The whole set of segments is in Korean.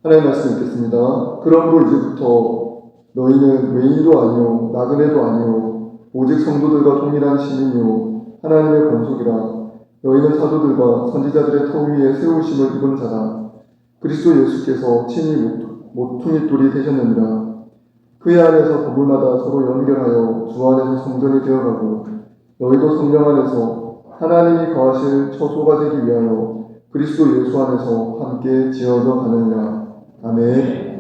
하나님 말씀 읽겠습니다. 그러므로 이제부터 너희는 외인도 아니요 나그네도 아니요 오직 성도들과 동일한 시민이요 하나님의 권속이라. 너희는 사도들과 선지자들의 터 위에 세우심을 입은 자라. 그리스도 예수께서 친히 모퉁이돌이 되셨느니라. 그의 안에서 건물마다 서로 연결하여 주 안에서 성전이 되어가고 너희도 성령 안에서 하나님이 거하실 처소가 되기 위하여 그리스도 예수 안에서 함께 지어져 가느니라. 아멘.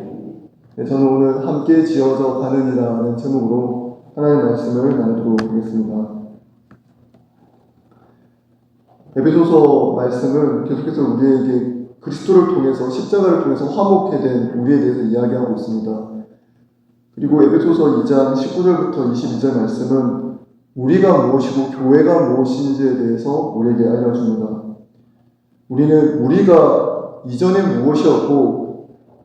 네, 저는 오늘 함께 지어져 가느니라는 제목으로 하나님의 말씀을 나누도록 하겠습니다. 에베소서 말씀은 계속해서 우리에게 그리스도를 통해서 십자가를 통해서 화목해 된 우리에 대해서 이야기하고 있습니다. 그리고 에베소서 2장 19절부터 22절 말씀은 우리가 무엇이고 교회가 무엇인지에 대해서 우리에게 알려줍니다. 우리가 이전에 무엇이었고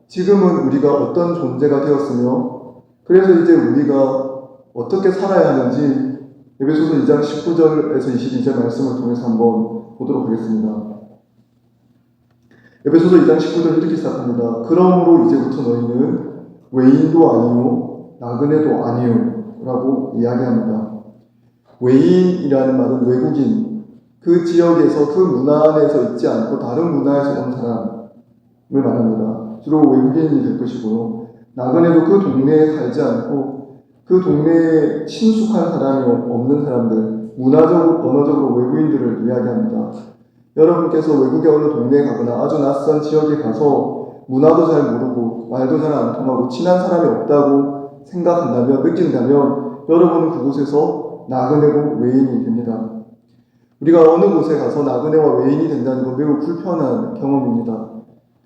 지금은 우리가 어떤 존재가 되었으며 그래서 이제 우리가 어떻게 살아야 하는지 에베소서 2장 19절에서 22절 말씀을 통해서 한번 보도록 하겠습니다. 에베소서 2장 19절 이렇게 시작합니다. 그러므로 이제부터 너희는 외인도 아니요 나그네도 아니요 라고 이야기합니다. 외인이라는 말은 외국인, 그 지역에서 그 문화 안에서 있지 않고 다른 문화에서 온 사람을 말합니다. 주로 외국인이 될 것이고요. 나그네도 그 동네에 살지 않고 그 동네에 친숙한 사람이 없는 사람들, 문화적으로, 언어적으로 외국인들을 이야기합니다. 여러분께서 외국의 어느 동네에 가거나 아주 낯선 지역에 가서 문화도 잘 모르고 말도 잘 안 통하고 친한 사람이 없다고 생각한다면, 느낀다면 여러분은 그곳에서 나그네고 외인이 됩니다. 우리가 어느 곳에 가서 나그네와 외인이 된다는 건 매우 불편한 경험입니다.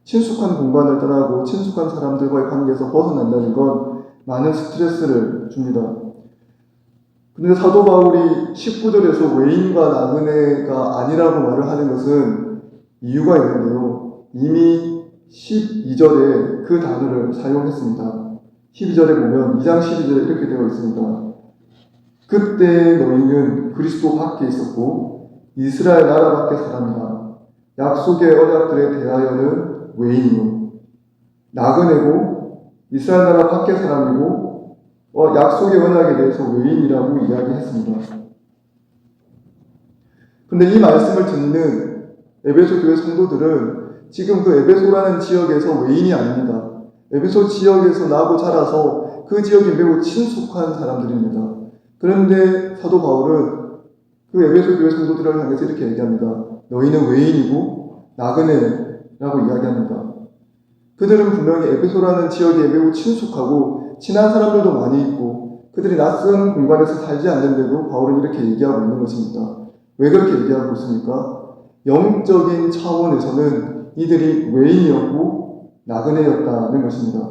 친숙한 공간을 떠나고 친숙한 사람들과의 관계에서 벗어난다는 건 많은 스트레스를 줍니다. 그런데 사도 바울이 19절에서 외인과 나그네가 아니라고 말을 하는 것은 이유가 있는데요. 이미 12절에 그 단어를 사용했습니다. 12절에 보면 2장 12절에 이렇게 되어 있습니다. 그때 너희는 그리스도 밖에 있었고 이스라엘 나라 밖의 사람이라. 약속의 언약들에 대하여는 외인이요 나그네고 이스라엘 나라 밖의 사람이고 약속의 언약에 대해서 외인이라고 이야기했습니다. 그런데 이 말씀을 듣는 에베소 교회 성도들은 지금 그 에베소라는 지역에서 외인이 아닙니다. 에베소 지역에서 나고 자라서 그 지역이 매우 친숙한 사람들입니다. 그런데 사도 바울은 그 에베소 교회 성도들을 향해서 이렇게 얘기합니다. 너희는 외인이고 나그네라고 이야기합니다. 그들은 분명히 에베소라는 지역에 매우 친숙하고 친한 사람들도 많이 있고 그들이 낯선 공간에서 살지 않는데도 바울은 이렇게 얘기하고 있는 것입니다. 왜 그렇게 얘기하고 있습니까? 영적인 차원에서는 이들이 외인이었고 나그네였다는 것입니다.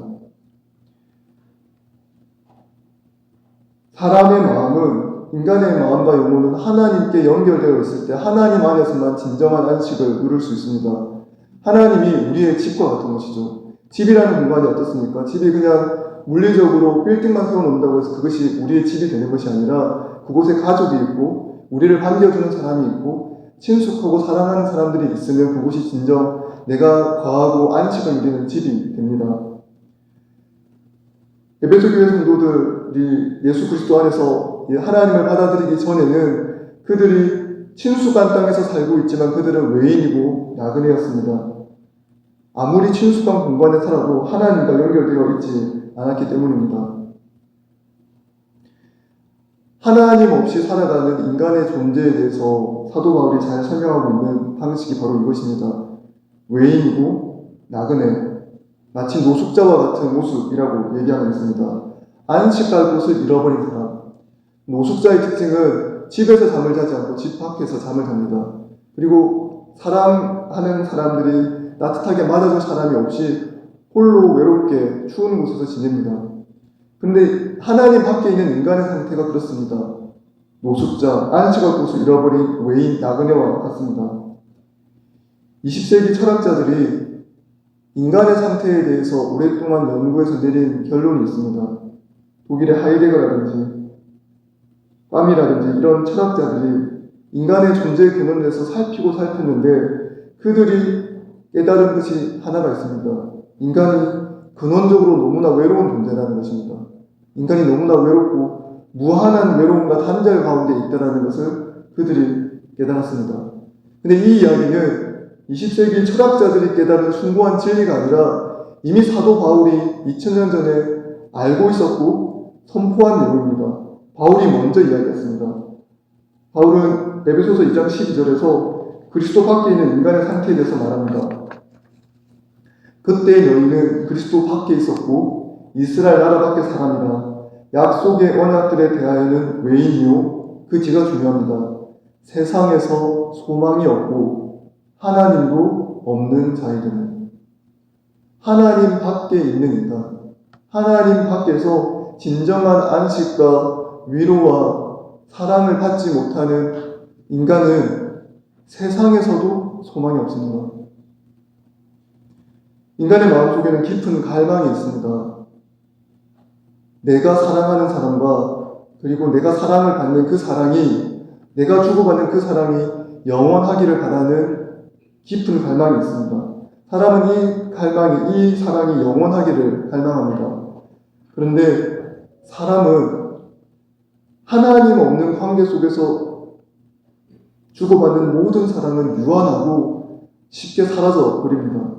사람의 마음은, 인간의 마음과 영혼은 하나님께 연결되어 있을 때 하나님 안에서만 진정한 안식을 누릴 수 있습니다. 하나님이 우리의 집과 같은 것이죠. 집이라는 공간이 어떻습니까? 집이 그냥 물리적으로 빌딩만 세워놓는다고 해서 그것이 우리의 집이 되는 것이 아니라 그곳에 가족이 있고 우리를 반겨주는 사람이 있고 친숙하고 사랑하는 사람들이 있으면 그곳이 진정 내가 거하고 안식을 누리는 집이 됩니다. 에베소 교회 성도들이 예수 그리스도 안에서 하나님을 받아들이기 전에는 그들이 친숙한 땅에서 살고 있지만 그들은 외인이고 나그네였습니다. 아무리 친숙한 공간에 살아도 하나님과 연결되어 있지 않았기 때문입니다. 하나님 없이 살아가는 인간의 존재에 대해서 사도 바울이 잘 설명하고 있는 방식이 바로 이것입니다. 외인이고 나그네, 마치 노숙자와 같은 모습이라고 얘기하고 있습니다. 안식할 곳을 잃어버린 사람. 노숙자의 특징은 집에서 잠을 자지 않고 집 밖에서 잠을 잡니다. 그리고 사랑하는 사람들이 따뜻하게 맞아줄 사람이 없이 홀로 외롭게 추운 곳에서 지냅니다. 그런데 하나님 밖에 있는 인간의 상태가 그렇습니다. 노숙자, 안식할 곳을 잃어버린 외인, 나그네와 같습니다. 20세기 철학자들이 인간의 상태에 대해서 오랫동안 연구해서 내린 결론이 있습니다. 독일의 하이데거라든지 팜이라든지 이런 철학자들이 인간의 존재 근원에서 살피고 살폈는데 그들이 깨달은 것이 하나가 있습니다. 인간이 근원적으로 너무나 외로운 존재라는 것입니다. 인간이 너무나 외롭고 무한한 외로움과 단절 가운데 있다는 것을 그들이 깨달았습니다. 근데 이 이야기는 20세기 철학자들이 깨달은 숭고한 진리가 아니라 이미 사도 바울이 2000년 전에 알고 있었고 선포한 내용입니다. 바울이 먼저 이야기했습니다. 바울은 에베소서 2장 12절에서 그리스도 밖에 있는 인간의 상태에 대해서 말합니다. 그때 너희는 그리스도 밖에 있었고 이스라엘 나라 밖의 사람이라 약속의 언약들에 대하여는 외인이요 그 뒤가 중요합니다. 세상에서 소망이 없고 하나님도 없는 자이더니 하나님 밖에 있는 인간, 하나님 밖에서 진정한 안식과 위로와 사랑을 받지 못하는 인간은 세상에서도 소망이 없습니다. 인간의 마음속에는 깊은 갈망이 있습니다. 내가 사랑하는 사람과 그리고 내가 사랑을 받는 그 사랑이 내가 주고받는 그 사랑이 영원하기를 바라는 깊은 갈망이 있습니다. 사람은 이 사랑이 영원하기를 갈망합니다. 그런데 사람은 하나님 없는 관계 속에서 주고받는 모든 사랑은 유한하고 쉽게 사라져 버립니다.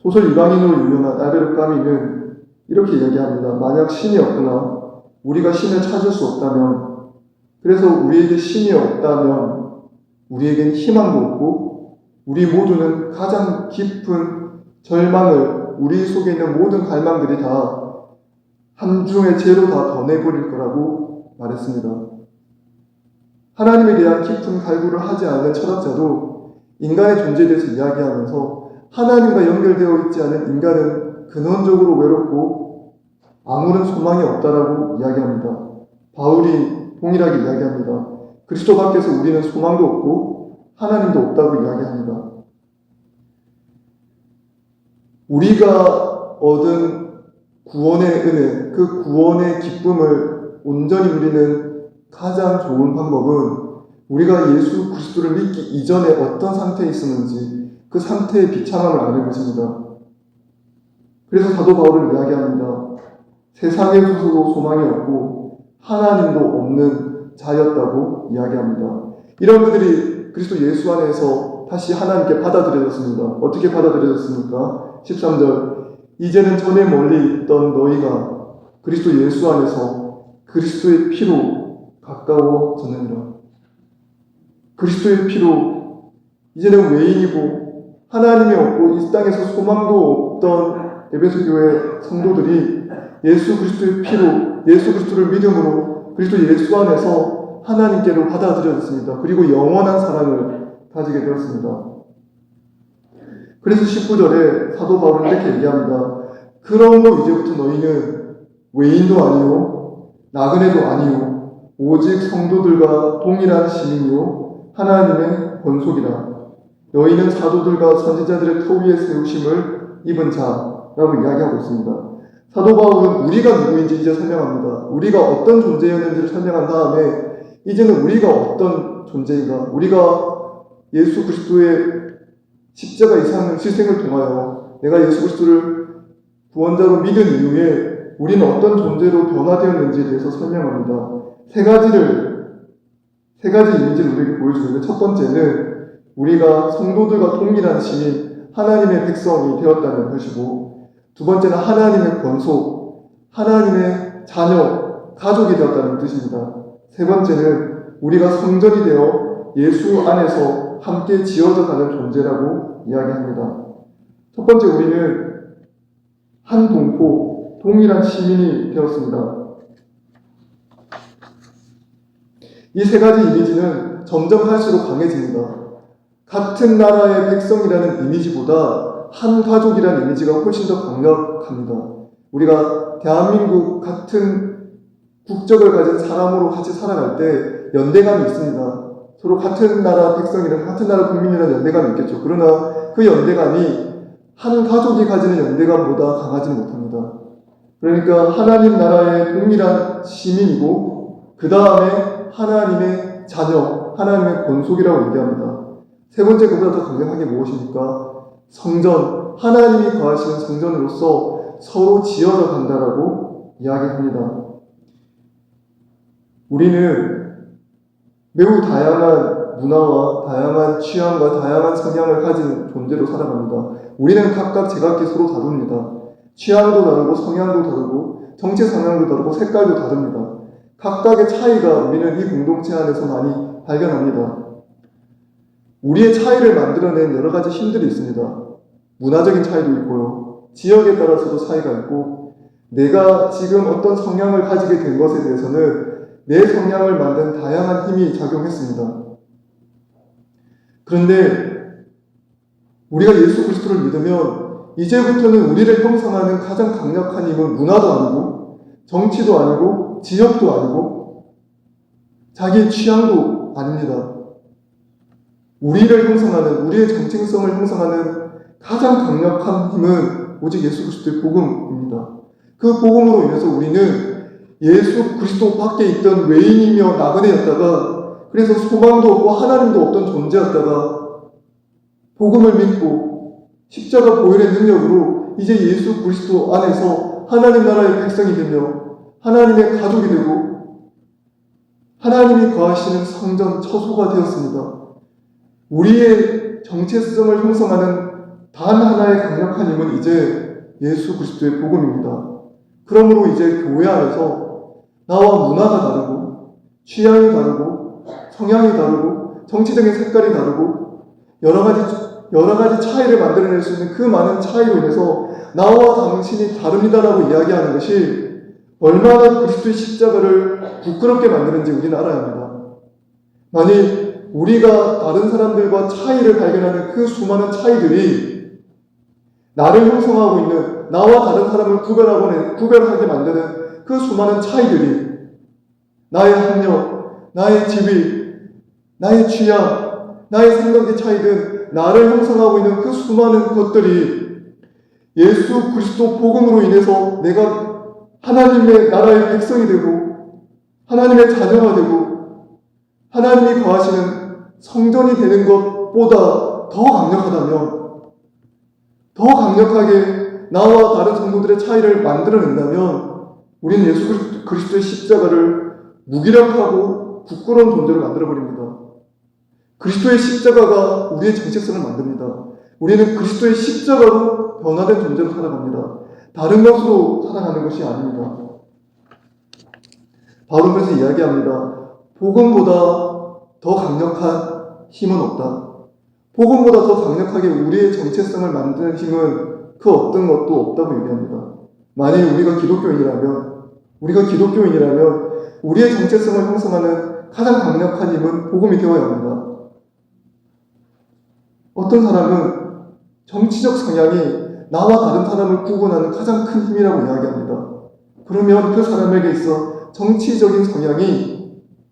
소설 이방인으로 유명한 알베르 까미는 이렇게 이야기합니다. 만약 신이 없거나 우리가 신을 찾을 수 없다면, 그래서 우리에게 신이 없다면 우리에겐 희망도 없고 우리 모두는 가장 깊은 절망을, 우리 속에 있는 모든 갈망들이 다 함중의 죄로 다 던해버릴 거라고 말했습니다. 하나님에 대한 깊은 갈구를 하지 않는 철학자도 인간의 존재에 대해서 이야기하면서 하나님과 연결되어 있지 않은 인간은 근원적으로 외롭고 아무런 소망이 없다라고 이야기합니다. 바울이 동일하게 이야기합니다. 그리스도 밖에서 우리는 소망도 없고 하나님도 없다고 이야기합니다. 우리가 얻은 구원의 은혜, 그 구원의 기쁨을 온전히 누리는 가장 좋은 방법은 우리가 예수 그리스도를 믿기 이전에 어떤 상태에 있었는지 그 상태의 비참함을 아는 것입니다. 그래서 사도 바울은 이야기합니다. 세상에서도 소망이 없고 하나님도 없는 자였다고 이야기합니다. 이런 그들이 그리스도 예수 안에서 다시 하나님께 받아들여졌습니다. 어떻게 받아들여졌습니까? 13절 이제는 전에 멀리 있던 너희가 그리스도 예수 안에서 그리스도의 피로 가까워졌느니라. 그리스도의 피로 이제는 외인이고 하나님이 없고 이 땅에서 소망도 없던 에베소 교회 성도들이 예수 그리스도의 피로, 예수 그리스도를 믿음으로 그리스도 예수 안에서 하나님께로 받아들여졌습니다. 그리고 영원한 사랑을 가지게 되었습니다. 그래서 19절에 사도 바울은 이렇게 얘기합니다. 그러므로 이제부터 너희는 외인도 아니요 나그네도 아니요 오직 성도들과 동일한 시민이요 하나님의 권속이라. 너희는 사도들과 선지자들의 터 위에 세우심을 입은 자라고 이야기하고 있습니다. 사도 바울은 우리가 누구인지 이제 설명합니다. 우리가 어떤 존재였는지를 설명한 다음에 이제는 우리가 어떤 존재인가, 우리가 예수 그리스도의 십자가 이상의 희생을 통하여 내가 예수 그리스도를 구원자로 믿은 이후에 우리는 어떤 존재로 변화되었는지에 대해서 설명합니다. 세 가지 이미지를 우리에게 보여주는데, 첫 번째는 우리가 성도들과 동일한 시민, 하나님의 백성이 되었다는 것이고, 두 번째는 하나님의 권속, 하나님의 자녀, 가족이 되었다는 뜻입니다. 세 번째는 우리가 성전이 되어 예수 안에서 함께 지어져 가는 존재라고 이야기합니다. 첫 번째, 우리는 한 동포, 동일한 시민이 되었습니다. 이 세 가지 이미지는 점점 갈수록 강해집니다. 같은 나라의 백성이라는 이미지보다 한 가족이라는 이미지가 훨씬 더 강력합니다. 우리가 대한민국 같은 국적을 가진 사람으로 같이 살아갈 때 연대감이 있습니다. 서로 같은 나라 백성이나 같은 나라 국민이라는 연대감이 있겠죠. 그러나 그 연대감이 한 가족이 가지는 연대감보다 강하지는 못합니다. 그러니까 하나님 나라의 동일한 시민이고 그 다음에 하나님의 자녀, 하나님의 권속이라고 얘기합니다. 세 번째, 그보다 더 강력한 게 무엇입니까? 성전, 하나님이 거하시는 성전으로서 서로 지어져 간다라고 이야기합니다. 우리는 매우 다양한 문화와 다양한 취향과 다양한 성향을 가진 존재로 살아갑니다. 우리는 각각 제각기 서로 다릅니다. 취향도 다르고 성향도 다르고 정치 성향도 다르고 색깔도 다릅니다. 각각의 차이가 우리는 이 공동체 안에서 많이 발견합니다. 우리의 차이를 만들어낸 여러 가지 힘들이 있습니다. 문화적인 차이도 있고요. 지역에 따라서도 차이가 있고, 내가 지금 어떤 성향을 가지게 된 것에 대해서는 내 성향을 만든 다양한 힘이 작용했습니다. 그런데 우리가 예수 그리스도를 믿으면 이제부터는 우리를 형성하는 가장 강력한 힘은 문화도 아니고 정치도 아니고 지역도 아니고 자기의 취향도 아닙니다. 우리를 형성하는, 우리의 정체성을 형성하는 가장 강력한 힘은 오직 예수 그리스도의 복음입니다. 그 복음으로 인해서 우리는 예수 그리스도 밖에 있던 외인이며 나그네였다가, 그래서 소망도 없고 하나님도 없던 존재였다가 복음을 믿고 십자가 보혈의 능력으로 이제 예수 그리스도 안에서 하나님 나라의 백성이 되며 하나님의 가족이 되고 하나님이 거하시는 성전 처소가 되었습니다. 우리의 정체성을 형성하는 단 하나의 강력한 힘은 이제 예수 그리스도의 복음입니다. 그러므로 이제 교회 안에서 나와 문화가 다르고 취향이 다르고 성향이 다르고 정치적인 색깔이 다르고 여러 가지 차이를 만들어낼 수 있는 그 많은 차이로 인해서 나와 당신이 다릅니다라고 이야기하는 것이 얼마나 그리스도의 십자가를 부끄럽게 만드는지 우리는 알아야 합니다. 만일 우리가 다른 사람들과 차이를 발견하는 그 수많은 차이들이 나를 형성하고 있는, 나와 다른 사람을 구별하게 만드는 그 수많은 차이들이 나의 학력, 나의 지위, 나의 취향, 나의 생각의 차이든 나를 형성하고 있는 그 수많은 것들이 예수 그리스도 복음으로 인해서 내가 하나님의 나라의 백성이 되고 하나님의 자녀가 되고 하나님이 거하시는 성전이 되는 것보다 더 강력하다면, 더 강력하게 나와 다른 성도들의 차이를 만들어낸다면 우리는 예수 그리스도의 십자가를 무기력하고 부끄러운 존재로 만들어버립니다. 그리스도의 십자가가 우리의 정체성을 만듭니다. 우리는 그리스도의 십자가로 변화된 존재로 살아갑니다. 다른 것으로 살아가는 것이 아닙니다. 바울은 그래서 이야기합니다. 복음보다 더 강력한 힘은 없다. 복음보다 더 강력하게 우리의 정체성을 만드는 힘은 그 어떤 것도 없다고 얘기합니다. 만일 우리가 기독교인이라면 우리의 정체성을 형성하는 가장 강력한 힘은 복음이 되어야 합니다. 어떤 사람은 정치적 성향이 나와 다른 사람을 구분하는 가장 큰 힘이라고 이야기합니다. 그러면 그 사람에게 있어 정치적인 성향이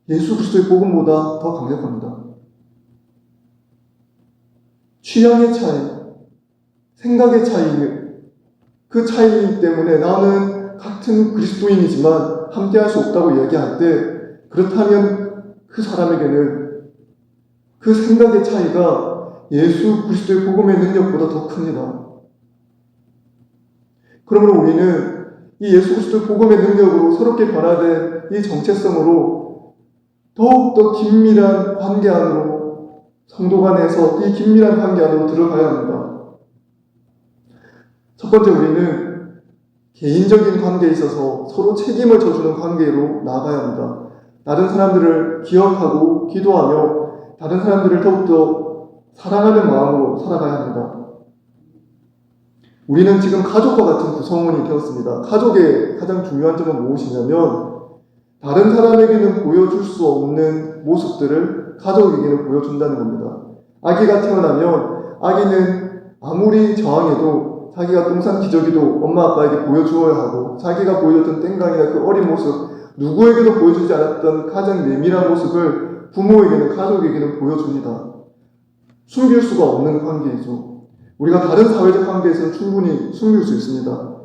예수 그리스도의 복음보다 더 강력합니다. 취향의 차이, 생각의 차이, 그 차이 때문에 나는 같은 그리스도인이지만 함께할 수 없다고 이야기할 때, 그렇다면 그 사람에게는 그 생각의 차이가 예수 그리스도의 복음의 능력보다 더 큽니다. 그러므로 우리는 이 예수 그리스도의 복음의 능력으로 새롭게 변화된 이 정체성으로 더욱더 긴밀한 관계 안으로, 성도 간에서 이 긴밀한 관계 안으로 들어가야 합니다. 첫 번째, 우리는 개인적인 관계에 있어서 서로 책임을 져주는 관계로 나아가야 합니다. 다른 사람들을 기억하고 기도하며 다른 사람들을 더욱더 사랑하는 마음으로 살아가야 합니다. 우리는 지금 가족과 같은 구성원이 되었습니다. 가족의 가장 중요한 점은 무엇이냐면 다른 사람에게는 보여줄 수 없는 모습들을 가족에게는 보여준다는 겁니다. 아기가 태어나면 아기는 아무리 저항해도 자기가 똥 싼 기저귀도 엄마 아빠에게 보여주어야 하고, 자기가 보여줬던 땡강이나 그 어린 모습, 누구에게도 보여주지 않았던 가장 내밀한 모습을 부모에게는, 가족에게는 보여줍니다. 숨길 수가 없는 관계이죠. 우리가 다른 사회적 관계에서는 충분히 숨길 수 있습니다.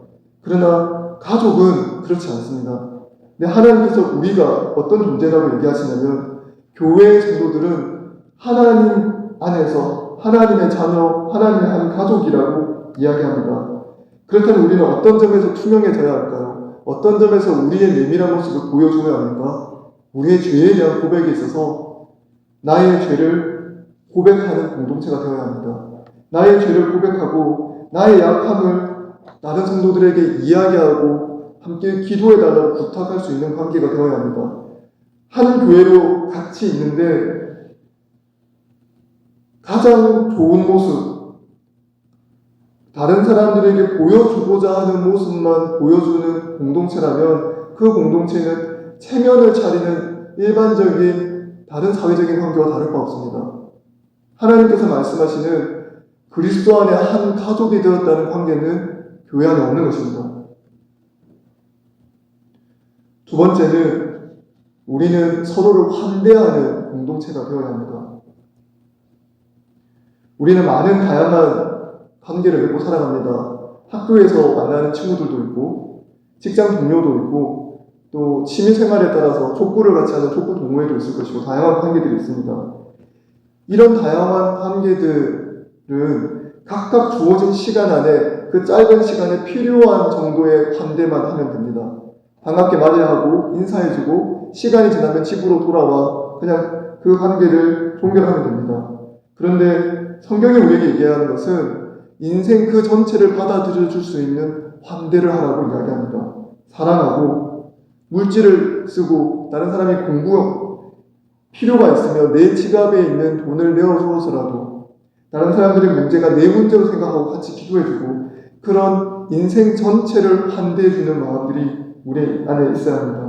그러나 가족은 그렇지 않습니다. 근데 하나님께서 우리가 어떤 존재라고 얘기하시냐면, 교회의 성도들은 하나님 안에서 하나님의 자녀, 하나님의 한 가족이라고 이야기합니다. 그렇다면 우리는 어떤 점에서 투명해져야 할까요? 어떤 점에서 우리의 내밀한 모습을 보여줘야 합니까? 우리의 죄에 대한 고백에 있어서 나의 죄를 고백하는 공동체가 되어야 합니다. 나의 죄를 고백하고 나의 약함을 다른 성도들에게 이야기하고 함께 기도해달라고 부탁할 수 있는 관계가 되어야 합니다. 한 교회로 같이 있는데 가장 좋은 모습, 다른 사람들에게 보여주고자 하는 모습만 보여주는 공동체라면 그 공동체는 체면을 차리는 일반적인 다른 사회적인 관계와 다를 바 없습니다. 하나님께서 말씀하시는 그리스도 안에 한 가족이 되었다는 관계는 교회 안에 없는 것입니다. 두 번째는 우리는 서로를 환대하는 공동체가 되어야 합니다. 우리는 많은 다양한 관계를 맺고 살아갑니다. 학교에서 만나는 친구들도 있고, 직장 동료도 있고, 또 취미생활에 따라서 족구를 같이 하는 족구 동호회도 있을 것이고, 다양한 관계들이 있습니다. 이런 다양한 관계들은 각각 주어진 시간 안에 그 짧은 시간에 필요한 정도의 환대만 하면 됩니다. 반갑게 맞이하고 인사해주고 시간이 지나면 집으로 돌아와 그냥 그 관계를 종결하면 됩니다. 그런데 성경이 우리에게 얘기하는 것은 인생 그 전체를 받아들여 줄 수 있는 환대를 하라고 이야기합니다. 사랑하고 물질을 쓰고 다른 사람이 공부 필요가 있으면 내 지갑에 있는 돈을 내어주어서라도 다른 사람들의 문제가 내 문제로 생각하고 같이 기도해주고 그런 인생 전체를 환대해주는 마음들이 우리 안에 있어야 합니다.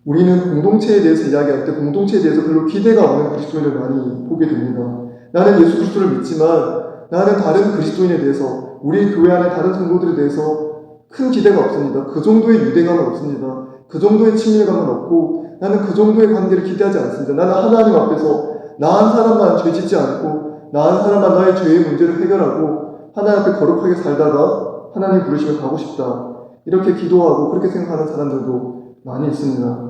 우리는 공동체에 대해서 이야기할 때 공동체에 대해서 별로 기대가 없는 그리스도인을 많이 보게 됩니다. 나는 예수 그리스도를 믿지만 나는 다른 그리스도인에 대해서 우리 교회 안에 다른 성도들에 대해서 큰 기대가 없습니다. 그 정도의 유대감은 없습니다. 그 정도의 친밀감은 없고 나는 그 정도의 관계를 기대하지 않습니다. 나는 하나님 앞에서 나 한 사람만 죄 짓지 않고 나 한 사람만 나의 죄의 문제를 해결하고 하나님 앞에 거룩하게 살다가 하나님 부르시면 가고 싶다. 이렇게 기도하고 그렇게 생각하는 사람들도 많이 있습니다.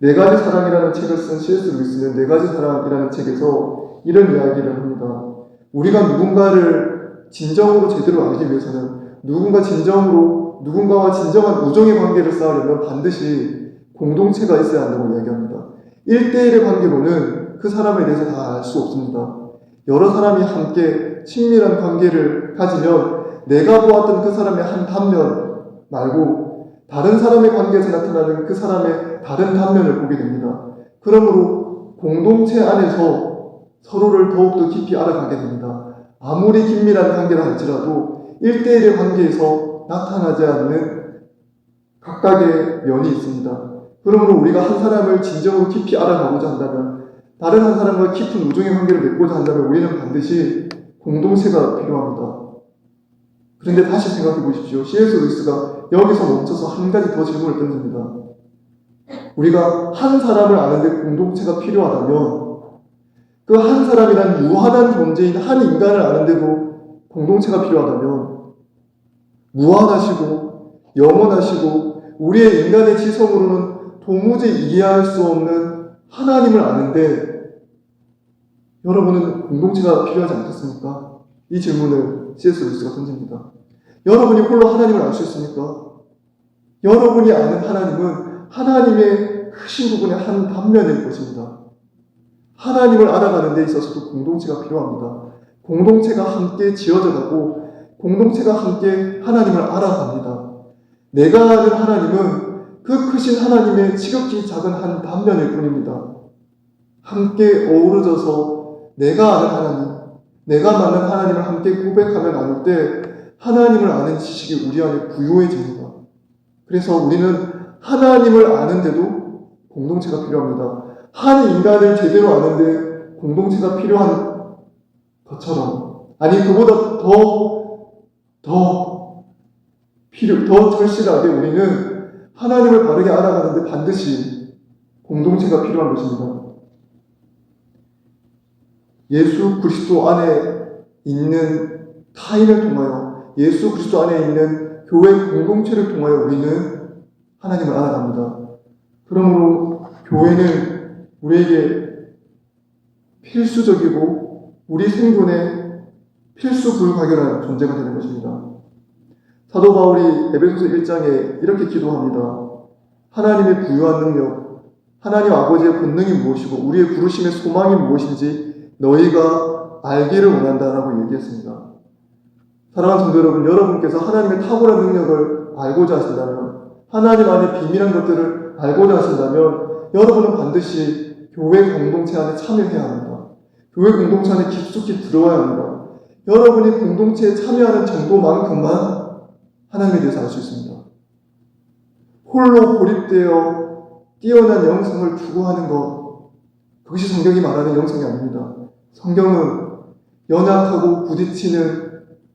네 가지 사랑이라는 책을 쓴 C.S. 루이스는 네 가지 사랑이라는 책에서 이런 이야기를 합니다. 우리가 누군가를 진정으로 제대로 알기 위해서는 누군가와 진정한 우정의 관계를 쌓으려면 반드시 공동체가 있어야 한다고 이야기합니다. 1대1의 관계로는 그 사람에 대해서 다 알 수 없습니다. 여러 사람이 함께 친밀한 관계를 가지면 내가 보았던 그 사람의 한 단면 말고 다른 사람의 관계에서 나타나는 그 사람의 다른 단면을 보게 됩니다. 그러므로 공동체 안에서 서로를 더욱더 깊이 알아가게 됩니다. 아무리 긴밀한 관계라 할지라도 1대1의 관계에서 나타나지 않는 각각의 면이 있습니다. 그러므로 우리가 한 사람을 진정으로 깊이 알아가고자 한다면 다른 한 사람과 깊은 우정의 관계를 맺고자 한다면 우리는 반드시 공동체가 필요합니다. 그런데 다시 생각해 보십시오. C.S. 루이스가 여기서 멈춰서 한 가지 더 질문을 던집니다. 우리가 한 사람을 아는데 공동체가 필요하다면 그 한 사람이란 무한한 존재인 한 인간을 아는데도 공동체가 필요하다면 무한하시고 영원하시고 우리의 인간의 지성으로는 도무지 이해할 수 없는 하나님을 아는데 여러분은 공동체가 필요하지 않겠습니까? 이 질문을 C.S. 루이스가 던집니다. 여러분이 홀로 하나님을 알 수 있습니까? 여러분이 아는 하나님은 하나님의 크신 부분의 한 단면일 것입니다. 하나님을 알아가는 데 있어서도 공동체가 필요합니다. 공동체가 함께 지어져 가고 공동체가 함께 하나님을 알아갑니다. 내가 아는 하나님은 그 크신 하나님의 지극히 작은 한 단면일 뿐입니다. 함께 어우러져서 내가 아는 하나님, 내가 만난 하나님을 함께 고백하며 나눌 때 하나님을 아는 지식이 우리 안에 부유해집니다. 그래서 우리는 하나님을 아는데도 공동체가 필요합니다. 한 인간을 제대로 아는데 공동체가 필요한 것처럼, 아니 그보다 더 절실하게 우리는 하나님을 바르게 알아가는데 반드시 공동체가 필요한 것입니다. 예수 그리스도 안에 있는 타인을 통하여 예수 그리스도 안에 있는 교회 공동체를 통하여 우리는 하나님을 알아갑니다. 그러므로 교회는 우리에게 필수적이고 우리 생존에 필수 불가결한 존재가 되는 것입니다. 사도 바울이 에베소서 1장에 이렇게 기도합니다. 하나님의 부유한 능력, 하나님 아버지의 권능이 무엇이고 우리의 부르심의 소망이 무엇인지 너희가 알기를 원한다라고 얘기했습니다. 사랑하는 성도 여러분, 여러분께서 하나님의 탁월한 능력을 알고자 하신다면, 하나님 안에 비밀한 것들을 알고자 하신다면 여러분은 반드시 교회 공동체 안에 참여해야 합니다. 교회 공동체 안에 깊숙이 들어와야 합니다. 여러분이 공동체에 참여하는 정도만큼만 하나님에 대해서 알 수 있습니다. 홀로 고립되어 뛰어난 영성을 추구하는 것, 그것이 성경이 말하는 영성이 아닙니다. 성경은 연약하고 부딪히는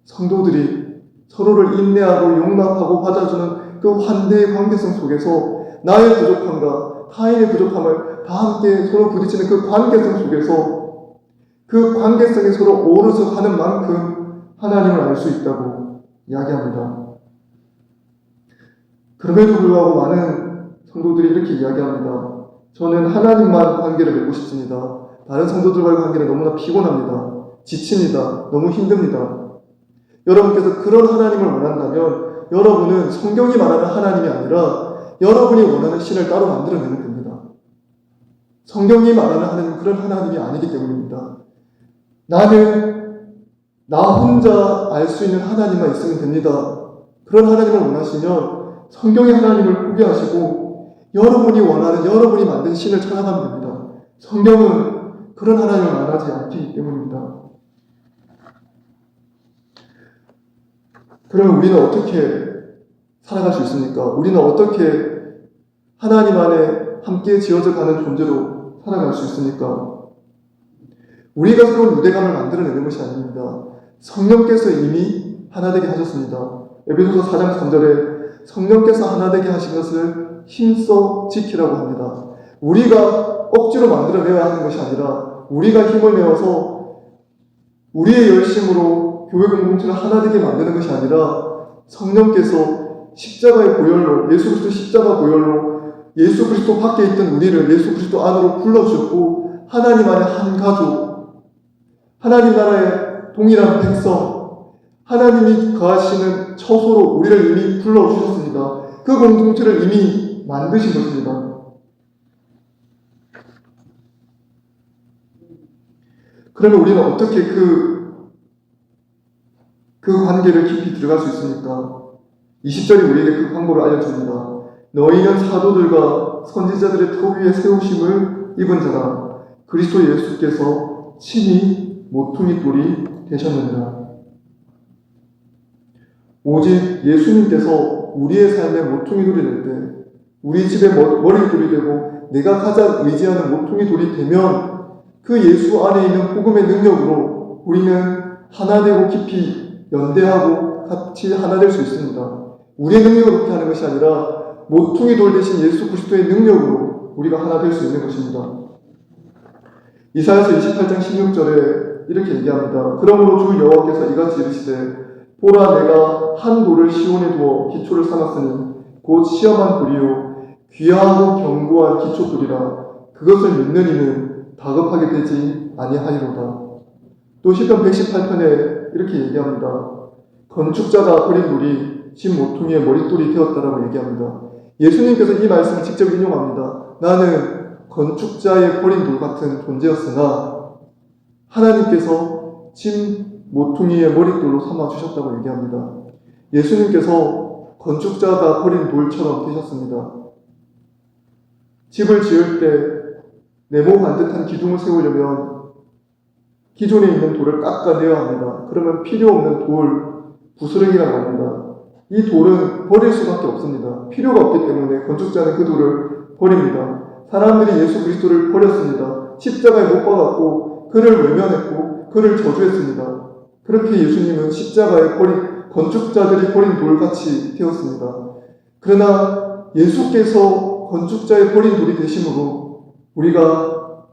성도들이 서로를 인내하고 용납하고 받아주는 그 환대의 관계성 속에서 나의 부족함과 타인의 부족함을 다 함께 서로 부딪히는 그 관계성 속에서 그 관계성이 서로 오르서 하는 만큼 하나님을 알 수 있다고 이야기합니다. 그럼에도 불구하고 많은 성도들이 이렇게 이야기합니다. 저는 하나님만 관계를 맺고 싶습니다. 다른 성도들과의 관계는 너무나 피곤합니다. 지칩니다. 너무 힘듭니다. 여러분께서 그런 하나님을 원한다면 여러분은 성경이 말하는 하나님이 아니라 여러분이 원하는 신을 따로 만들어내면 됩니다. 성경이 말하는 하나님은 그런 하나님이 아니기 때문입니다. 나는 나 혼자 알 수 있는 하나님만 있으면 됩니다. 그런 하나님을 원하시면 성경의 하나님을 포기하시고 여러분이 원하는 여러분이 만든 신을 찾아가면 됩니다. 성경은 그런 하나님을 말하지 않기 때문입니다. 그러면 우리는 어떻게 살아갈 수 있습니까? 우리는 어떻게 하나님 안에 함께 지어져 가는 존재로 살아갈 수 있습니까? 우리가 새로운 유대감을 만들어내는 것이 아닙니다. 성령께서 이미 하나 되게 하셨습니다. 에베소서 4장 3절에 성령께서 하나 되게 하신 것을 힘써 지키라고 합니다. 우리가 억지로 만들어내야 하는 것이 아니라 우리가 힘을 내어서 우리의 열심으로 교회 공동체를 하나 되게 만드는 것이 아니라 성령께서 십자가의 보혈로 예수 그리스도 십자가 보혈로 예수 그리스도 밖에 있던 우리를 예수 그리스도 안으로 불러주셨고 하나님 안에 한 가족, 하나님 나라의 동일한 백성, 하나님이 거하시는 처소로 우리를 이미 불러주셨습니다. 그 공동체를 이미 만드신 것입니다. 그러면 우리는 어떻게 그 관계를 깊이 들어갈 수 있습니까? 20절이 우리에게 그 방법을 알려줍니다. 너희는 사도들과 선지자들의 터 위에 세우심을 입은 자라. 그리스도 예수께서 친히 모퉁이 돌이 되셨느니라. 오직 예수님께서 우리의 삶의 모퉁이 돌이 될 때, 우리 집의 머릿돌이 되고 내가 가장 의지하는 모퉁이 돌이 되면 그 예수 안에 있는 복음의 능력으로 우리는 하나 되고 깊이 연대하고 같이 하나 될 수 있습니다. 우리의 능력으로 그렇게 하는 것이 아니라 모퉁이 돌 대신 예수 그리스도의 능력으로 우리가 하나 될 수 있는 것입니다. 이사야서 28장 16절에 이렇게 얘기합니다. 그러므로 주 여호와께서 이같이 이르시되 보라 내가 한 돌을 시온에 두어 기초를 삼았으니 곧 시험한 돌이요 귀하고 견고한 기초돌이라. 그것을 믿는 이는 다급하게 되지 아니하리로다. 또 시편 118편에 이렇게 얘기합니다. 건축자가 버린 돌이 집 모퉁이의 머릿돌이 되었다라고 얘기합니다. 예수님께서 이 말씀을 직접 인용합니다. 나는 건축자의 버린 돌 같은 존재였으나 하나님께서 집 모퉁이의 머릿돌로 삼아주셨다고 얘기합니다. 예수님께서 건축자가 버린 돌처럼 되셨습니다. 집을 지을 때 네모 반듯한 기둥을 세우려면 기존에 있는 돌을 깎아내야 합니다. 그러면 필요 없는 돌, 부스러기라고 합니다. 이 돌은 버릴 수밖에 없습니다. 필요가 없기 때문에 건축자는 그 돌을 버립니다. 사람들이 예수 그리스도를 버렸습니다. 십자가에 못 박았고 그를 외면했고 그를 저주했습니다. 그렇게 예수님은 십자가에 건축자들이 버린 돌같이 되었습니다. 그러나 예수께서 건축자의 버린 돌이 되심으로 우리가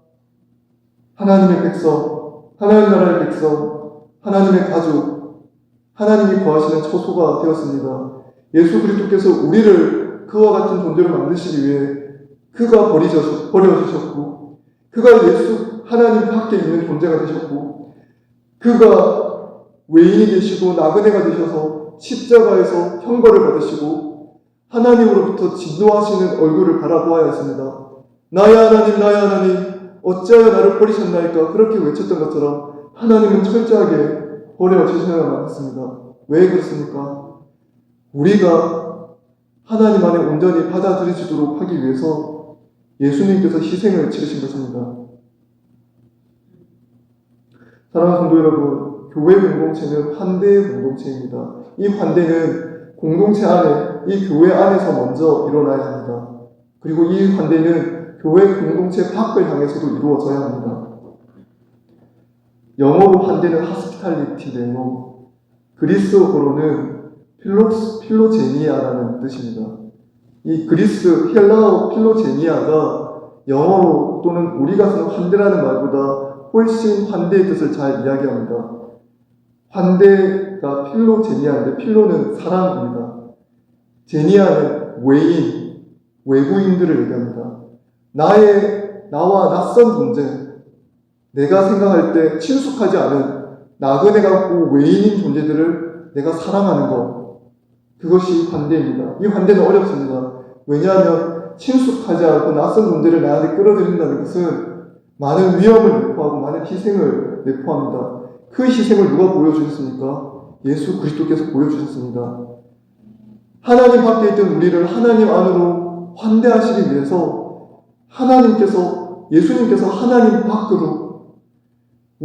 하나님의 백성, 하나님 나라의 백성, 하나님의 가족, 하나님이 거하시는 처소가 되었습니다. 예수 그리스도께서 우리를 그와 같은 존재로 만드시기 위해 그가 버려주셨고, 그가 예수 하나님 밖에 있는 존재가 되셨고, 그가 외인이 되시고 나그네가 되셔서 십자가에서 형벌을 받으시고 하나님으로부터 진노하시는 얼굴을 바라보아야 했습니다. 나의 하나님, 나의 하나님, 어찌하여 나를 버리셨나이까? 그렇게 외쳤던 것처럼 하나님은 철저하게 버려주셔야만 했습니다. 왜 그렇습니까? 우리가 하나님 안에 온전히 받아들여지도록 하기 위해서 예수님께서 희생을 치르신 것입니다. 사랑하는 성도 여러분, 교회 공동체는 환대의 공동체입니다. 이 환대는 공동체 안에, 이 교회 안에서 먼저 일어나야 합니다. 그리고 이 환대는 교회 공동체 밖을 향해서도 이루어져야 합니다. 영어로 환대는 hospitality인데요. 그리스어로는 필로제니아라는 뜻입니다. 이 그리스 헬라어 필로제니아가 영어로 또는 우리가 쓰는 환대라는 말보다 훨씬 환대의 뜻을 잘 이야기합니다. 환대가 필로제니아인데 필로는 사랑입니다. 제니아는 외인, 외부인들을 얘기합니다. 나와 낯선 존재, 내가 생각할 때 친숙하지 않은 나그네 같고 외인인 존재들을 내가 사랑하는 것, 그것이 환대입니다. 이 환대는 어렵습니다. 왜냐하면 친숙하지 않고 낯선 존재를 나한테 끌어들인다는 것은 많은 위험을 내포하고 많은 희생을 내포합니다. 그 희생을 누가 보여주셨습니까? 예수 그리스도께서 보여주셨습니다. 하나님 밖에 있던 우리를 하나님 안으로 환대하시기 위해서 예수님께서 하나님 밖으로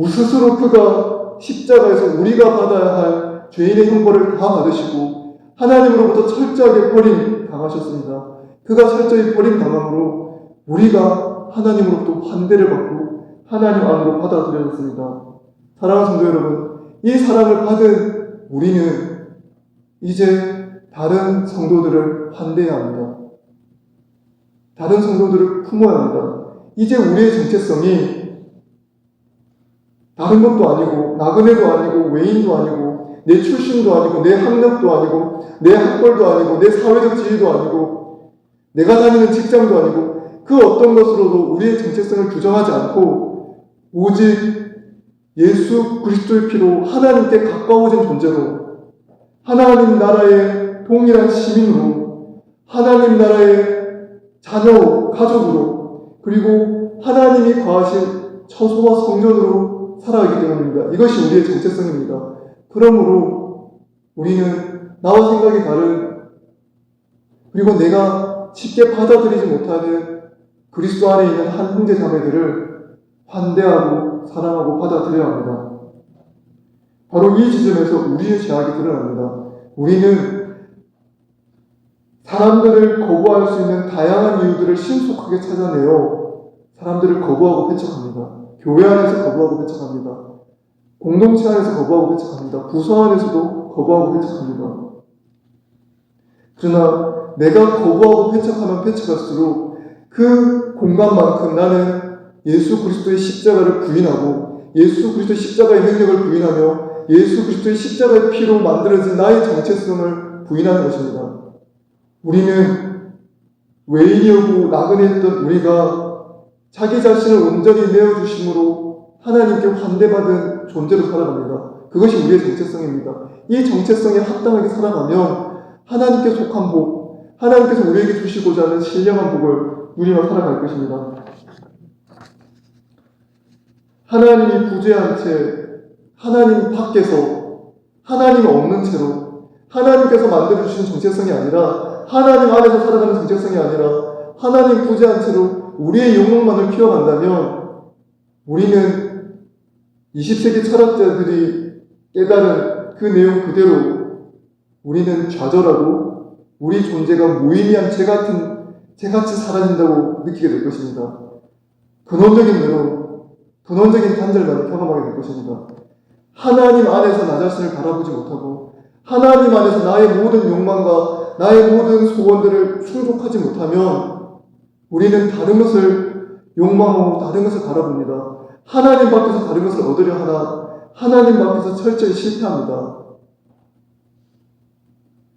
스스로 그가 십자가에서 우리가 받아야 할 죄인의 형벌을 다 받으시고 하나님으로부터 철저하게 버림당하셨습니다. 그가 철저히 버림당함으로 우리가 하나님으로부터 환대를 받고 하나님 안으로 받아들여졌습니다. 사랑하는 성도 여러분, 이 사랑을 받은 우리는 이제 다른 성도들을 환대해야 합니다. 다른 성도들을 품어야 합니다. 이제 우리의 정체성이 다른 것도 아니고 나그네도 아니고 외인도 아니고 내 출신도 아니고 내 학력도 아니고 내 학벌도 아니고 내 사회적 지위도 아니고 내가 다니는 직장도 아니고 그 어떤 것으로도 우리의 정체성을 규정하지 않고 오직 예수 그리스도의 피로 하나님께 가까워진 존재로 하나님 나라의 동일한 시민으로 하나님 나라의 자녀, 가족으로 그리고 하나님이 거하신 처소와 성전으로 살아가기 때문입니다. 이것이 우리의 정체성입니다. 그러므로 우리는 나와 생각이 다른 그리고 내가 쉽게 받아들이지 못하는 그리스도 안에 있는 한 형제 자매들을 환대하고 사랑하고 받아들여야 합니다. 바로 이 지점에서 우리의 죄악이 드러납니다. 우리는 사람들을 거부할 수 있는 다양한 이유들을 신속하게 찾아내어 사람들을 거부하고 배척합니다. 교회 안에서 거부하고 배척합니다. 공동체 안에서 거부하고 배척합니다. 부서 안에서도 거부하고 배척합니다. 그러나 내가 거부하고 배척하면 배척할수록 그 공간만큼 나는 예수 그리스도의 십자가를 부인하고 예수 그리스도의 십자가의 능력을 부인하며 예수 그리스도의 십자가의 피로 만들어진 나의 정체성을 부인하는 것입니다. 우리는 외인이었고 나그네였던 우리가 자기 자신을 온전히 내어주심으로 하나님께 환대받은 존재로 살아갑니다. 그것이 우리의 정체성입니다. 이 정체성에 합당하게 살아가면 하나님께 속한 복, 하나님께서 우리에게 주시고자 하는 신령한 복을 누리며 살아갈 것입니다. 하나님이 부재한 채 하나님 밖에서 하나님 없는 채로 하나님께서 만들어주신 정체성이 아니라 하나님 안에서 살아가는 정체성이 아니라 하나님 부재한 채로 우리의 욕망만을 키워간다면 우리는 20세기 철학자들이 깨달은 그 내용 그대로 우리는 좌절하고 우리 존재가 무의미한 죄같이 사라진다고 느끼게 될 것입니다. 근원적인 내용, 근원적인 단절만을 경험하게 될 것입니다. 하나님 안에서 나 자신을 바라보지 못하고 하나님 안에서 나의 모든 욕망과 나의 모든 소원들을 충족하지 못하면 우리는 다른 것을 욕망하고 다른 것을 바라봅니다. 하나님 밖에서 다른 것을 얻으려 하나 하나님 밖에서 철저히 실패합니다.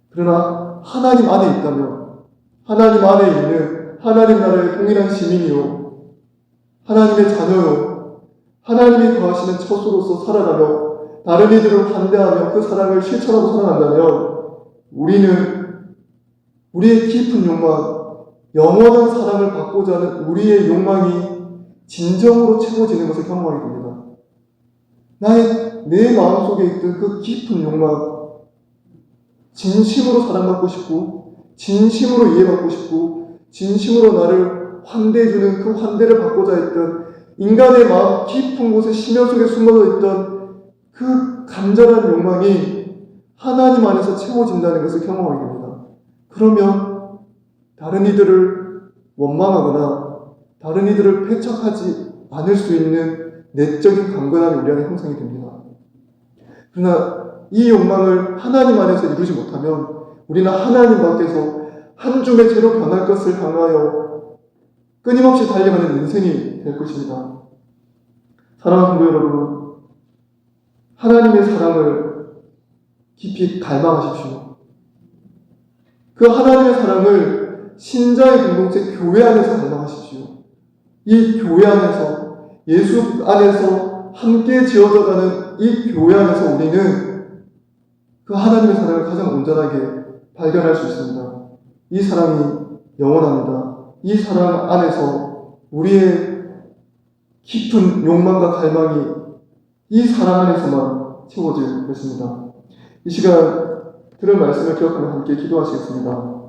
그러나 하나님 안에 있다면 하나님 안에 있는 하나님 나라의 동일한 시민이요, 하나님의 자녀요, 하나님이 거하시는 처소로서 살아가며 다른 이들을 환대하며 그 사랑을 실천하고 살아간다면 우리는 우리의 깊은 욕망, 영원한 사랑을 받고자 하는 우리의 욕망이 진정으로 채워지는 것을 경험하게 됩니다. 내 마음속에 있던 그 깊은 욕망, 진심으로 사랑받고 싶고 진심으로 이해받고 싶고 진심으로 나를 환대해주는 그 환대를 받고자 했던 인간의 마음 깊은 곳에 심연 속에 숨어져 있던 그 간절한 욕망이 하나님 안에서 채워진다는 것을 경험하게 됩니다. 그러면 다른 이들을 원망하거나 다른 이들을 배척하지 않을 수 있는 내적인 강건함이 우리 안에 형성이 됩니다. 그러나 이 욕망을 하나님 안에서 이루지 못하면 우리는 하나님 밖에서 한 줌의 재로 변할 것을 향하여 끊임없이 달려가는 인생이 될 것입니다. 사랑하는 성도 여러분, 하나님의 사랑을 깊이 갈망하십시오. 그 하나님의 사랑을 신자의 공동체 교회 안에서 갈망하십시오. 이 교회 안에서, 예수 안에서 함께 지어져가는 이 교회 안에서 우리는 그 하나님의 사랑을 가장 온전하게 발견할 수 있습니다. 이 사랑이 영원합니다. 이 사랑 안에서 우리의 깊은 욕망과 갈망이 이 사랑 안에서만 채워질 것입니다. 이 시간 들은 말씀을 기억하며 함께 기도하시겠습니다.